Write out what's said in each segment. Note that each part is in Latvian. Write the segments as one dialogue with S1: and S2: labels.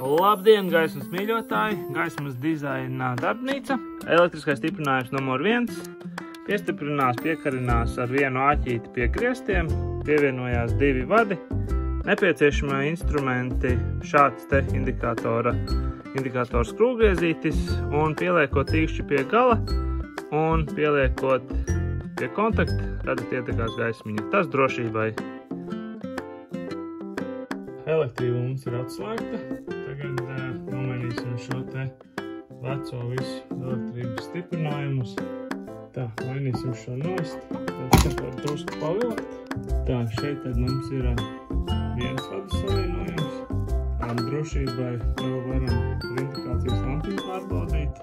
S1: Labdien, gaismas mīļotāji! Gaismas dizaina darbnīca. Elektriskais stiprinājums numur 1. Piestiprinās, piekarinās ar vienu āķīti pie griestiem. Pievienojās 2 vadi. Nepieciešamie instrumenti šāds te indikātors skrūvgriezītis un pieliekot tīkšķi pie gala un pieliekot pie kontakta, redzat, ietekās gaismiņa. Tas drošībai. Elektrība mums ir atslēgta. Tagad nomainīsim šo te veco visu elektrības stiprinājumus. Tā, mainīsim šo nost. Tad var drusku pavilkt. Tā, šeit tad mums ir viens vadu savienojums. Drošībai vēl varam ar indikācijas lampiņu pārbaudīt.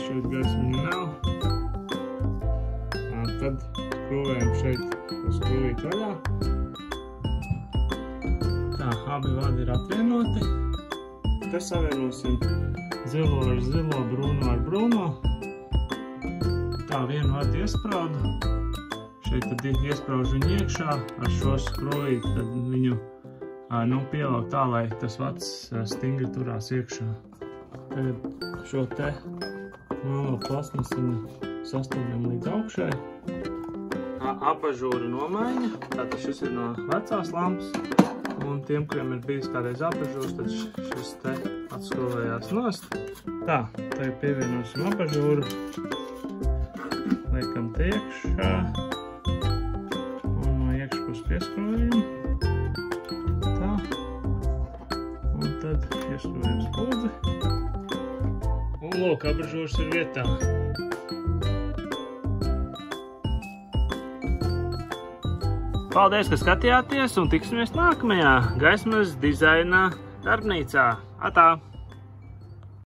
S1: Šeit gaismiņu nav. Tad skrūvējam šeit skrūvīt vaļā. Tā, abi vadi ir apvienoti. Te savienosim zilo ar zilo, brūno ar brūno. Tā, vienu vadu iespraudu. Šeit tad iespraužu viņu iekšā. Ar šo skrūvīti tad viņu pievelk tā, lai tas vads stingri turās iekšā. Tagad šo te malo plasmasiņu sastāvjam līdz augšai. Apažūra nomaiņa. Tātad šis ir no vecās lampas. Un tiem, kuriem ir bijis kādreiz apažūrs, tad šis te atskrūvējās nost. Tā, tagad pievienosim apažūru. Liekam te iekšā. Un no iekšpus pieskrūvējam. Tā. Un tad ieskrūvējam spuldzi. Un lūk, apažūrs ir vietā. Paldies, ka skatījāties un tiksimies nākamajā gaismas dizaina darbnīcā. Atā!